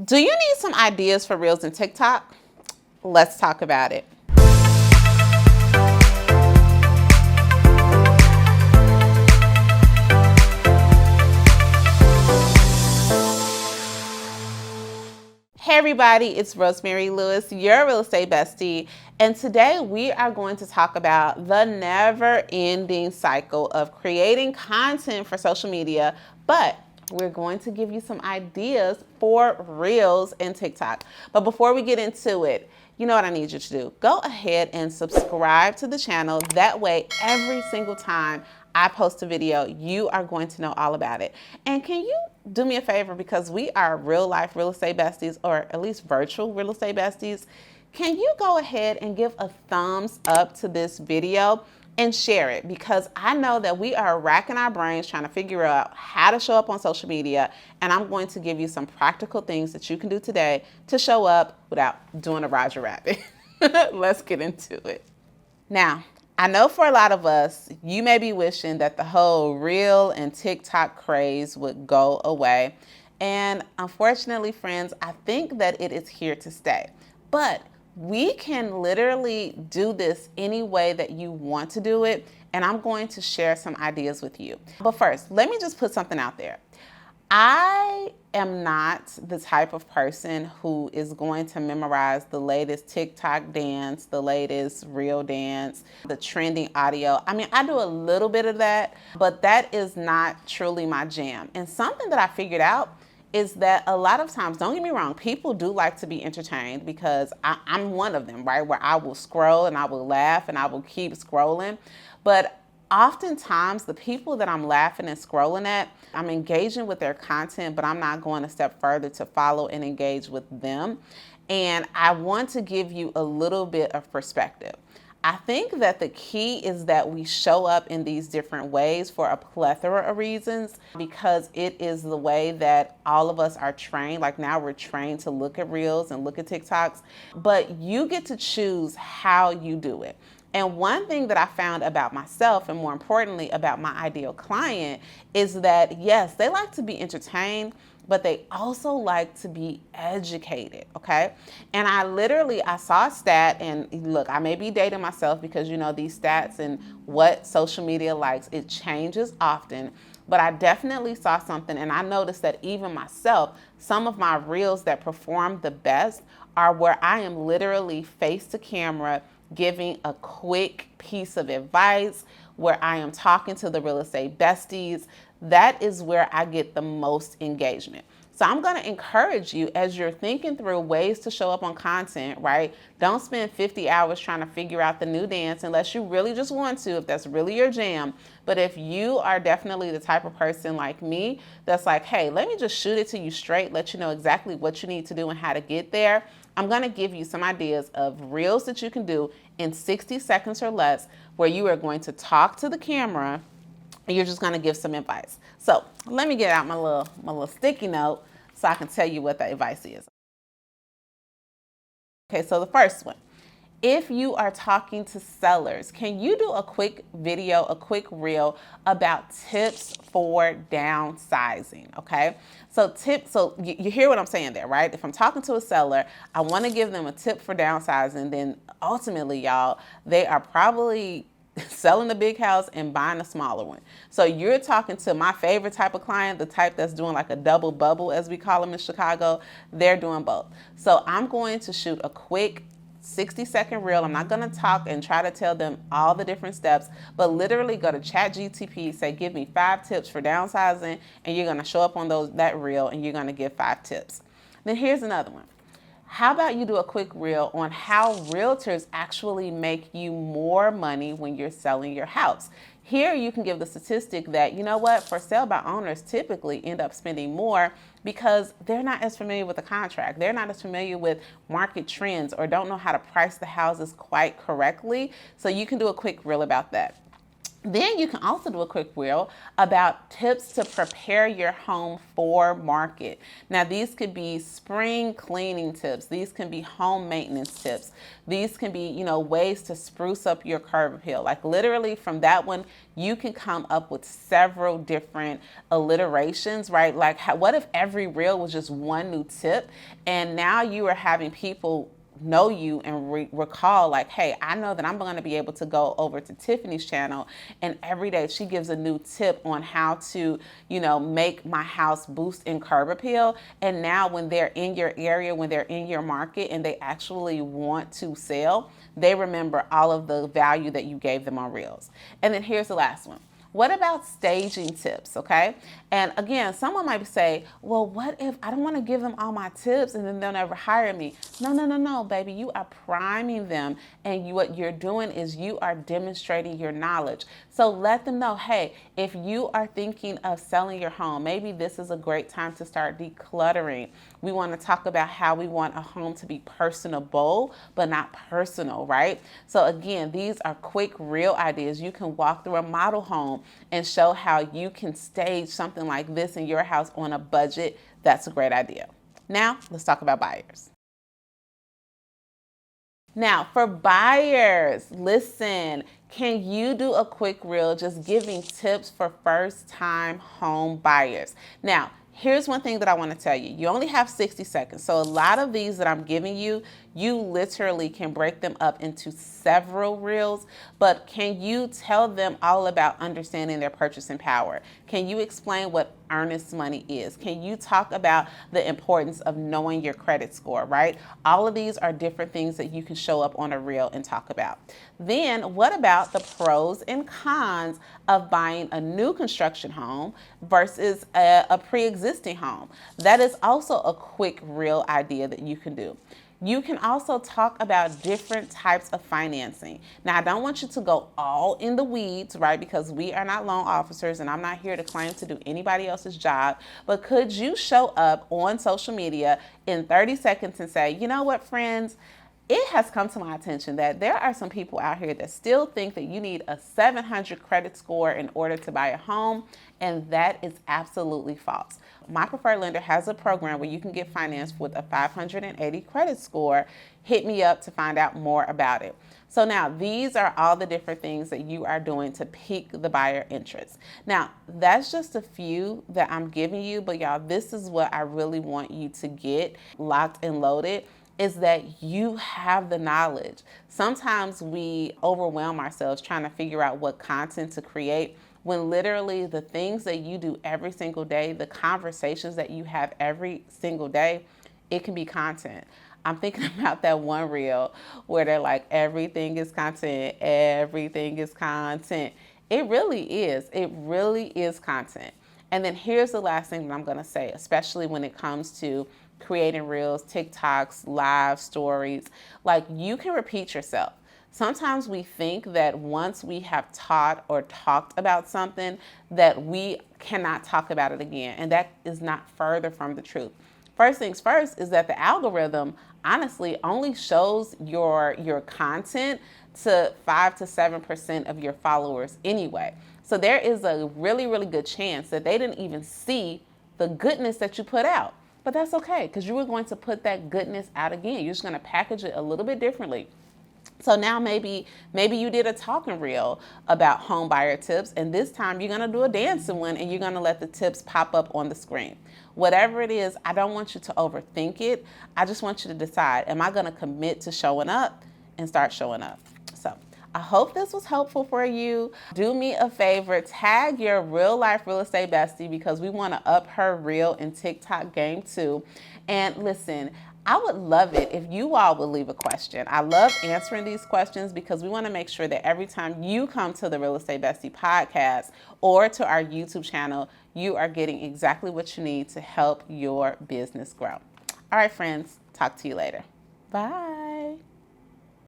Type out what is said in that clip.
Do you need some ideas for Reels and TikTok? Let's talk about it. Hey everybody, it's Rosemary Lewis, your real estate bestie, and today we are going to talk about the never-ending cycle of creating content for social media, but we're going to give you some ideas for Reels and TikTok. But before we get into it, you know what I need you to do? Go ahead and subscribe to the channel. That way, every single time I post a video, you are going to know all about it. And can you do me a favor, because we are real life real estate besties, or at least virtual real estate besties? Can you go ahead and give a thumbs up to this video and share it? Because I know that we are racking our brains trying to figure out how to show up on social media, and I'm going to give you some practical things that you can do today to show up without doing a Roger Rabbit. Let's get into it. Now, I know for a lot of us, you may be wishing that the whole Reel and TikTok craze would go away. And unfortunately, friends, I think that it is here to stay. But we can literally do this any way that you want to do it. And I'm going to share some ideas with you. But first, let me just put something out there. I am not the type of person who is going to memorize the latest TikTok dance, the latest Reel dance, the trending audio. I mean, I do a little bit of that, but that is not truly my jam. And something that I figured out is that a lot of times, don't get me wrong, people do like to be entertained, because I'm one of them, right? Where I will scroll and I will laugh and I will keep scrolling. But oftentimes, the people that I'm laughing and scrolling at, I'm engaging with their content, but I'm not going a step further to follow and engage with them. And I want to give you a little bit of perspective. I think that the key is that we show up in these different ways for a plethora of reasons, because it is the way that all of us are trained. Like, now we're trained to look at Reels and look at TikToks, but you get to choose how you do it. And one thing that I found about myself, and more importantly about my ideal client, is that yes, they like to be entertained, but they also like to be educated, okay? And I saw a stat, and look, I may be dating myself, because you know, these stats and what social media likes, it changes often. But I definitely saw something, and I noticed that even myself, some of my Reels that perform the best are where I am literally face to camera, giving a quick piece of advice, where I am talking to the real estate besties. That is where I get the most engagement. So I'm going to encourage you, as you're thinking through ways to show up on content, right? Don't spend 50 hours trying to figure out the new dance unless you really just want to, if that's really your jam. But if you are definitely the type of person like me that's like, hey, let me just shoot it to you straight, let you know exactly what you need to do and how to get there, I'm going to give you some ideas of Reels that you can do in 60 seconds or less, where you are going to talk to the camera and you're just going to give some advice. So let me get out my little sticky note so I can tell you what the advice is. Okay, so the first one. If you are talking to sellers, can you do a quick video, a quick reel about tips for downsizing? Okay, so you hear what I'm saying there, right? If I'm talking to a seller, I want to give them a tip for downsizing. Then ultimately, y'all, they are probably selling the big house and buying a smaller one. So you're talking to my favorite type of client, the type that's doing like a double bubble, as we call them in Chicago. They're doing both. So I'm going to shoot a quick 60-second reel. I'm not going to talk and try to tell them all the different steps, but literally go to ChatGPT, say, give me 5 tips for downsizing, and you're going to show up on that reel and you're going to give 5 tips. Then here's another one. How about you do a quick reel on how realtors actually make you more money when you're selling your house? Here you can give the statistic that, you know what, for sale by owners typically end up spending more because they're not as familiar with the contract. They're not as familiar with market trends, or don't know how to price the houses quite correctly. So you can do a quick reel about that. Then you can also do a quick reel about tips to prepare your home for market. Now, these could be spring cleaning tips. These can be home maintenance tips. These can be, ways to spruce up your curb appeal. Like literally from that one, you can come up with several different alliterations, right? Like what if every reel was just one new tip and now you are having people know you and recall like, hey, I know that I'm going to be able to go over to Tiffany's channel and every day she gives a new tip on how to, make my house boost in curb appeal. And now when they're in your area, when they're in your market and they actually want to sell, they remember all of the value that you gave them on Reels. And then here's the last one. What about staging tips, okay? And again, someone might say, well, what if I don't want to give them all my tips and then they'll never hire me? No, baby. You are priming them and what you're doing is you are demonstrating your knowledge. So let them know, hey, if you are thinking of selling your home, maybe this is a great time to start decluttering. We want to talk about how we want a home to be personable, but not personal, right? So again, these are quick, real ideas. You can walk through a model home and show how you can stage something like this in your house on a budget. That's a great idea. Now, let's talk about buyers. Now, for buyers, listen, can you do a quick reel just giving tips for first-time home buyers? Now, here's one thing that I want to tell you. You only have 60 seconds. So a lot of these that I'm giving you, you literally can break them up into several reels, but can you tell them all about understanding their purchasing power? Can you explain what earnest money is? Can you talk about the importance of knowing your credit score, right? All of these are different things that you can show up on a reel and talk about. Then what about the pros and cons of buying a new construction home versus a pre-existing home? That is also a quick reel idea that you can do. You can also talk about different types of financing. Now, I don't want you to go all in the weeds, right? Because we are not loan officers and I'm not here to claim to do anybody else's job. But could you show up on social media in 30 seconds and say, you know what, friends? It has come to my attention that there are some people out here that still think that you need a 700 credit score in order to buy a home, and that is absolutely false. My preferred lender has a program where you can get financed with a 580 credit score. Hit me up to find out more about it. So now these are all the different things that you are doing to pique the buyer interest. Now, that's just a few that I'm giving you, but y'all, this is what I really want you to get locked and loaded, is that you have the knowledge. Sometimes we overwhelm ourselves trying to figure out what content to create when literally the things that you do every single day, the conversations that you have every single day, it can be content. I'm thinking about that one reel where they're like, everything is content, everything is content. It really is. It really is content. And then here's the last thing that I'm going to say, especially when it comes to creating reels, TikToks, live stories. Like, you can repeat yourself. Sometimes we think that once we have taught or talked about something that we cannot talk about it again. And that is not further from the truth. First things first is that the algorithm honestly only shows your content to 5 to 7% of your followers anyway. So there is a really, really good chance that they didn't even see the goodness that you put out. But that's okay, because you were going to put that goodness out again. You're just going to package it a little bit differently. So now maybe you did a talking reel about home buyer tips, and this time you're going to do a dancing one and you're going to let the tips pop up on the screen. Whatever it is, I don't want you to overthink it. I just want you to decide, am I going to commit to showing up, and start showing up. So I hope this was helpful for you. Do me a favor, tag your real life real estate bestie, because we want to up her reel and TikTok game too. And listen, I would love it if you all would leave a question. I love answering these questions because we want to make sure that every time you come to the Real Estate Bestie podcast or to our YouTube channel, you are getting exactly what you need to help your business grow. All right, friends, talk to you later. Bye.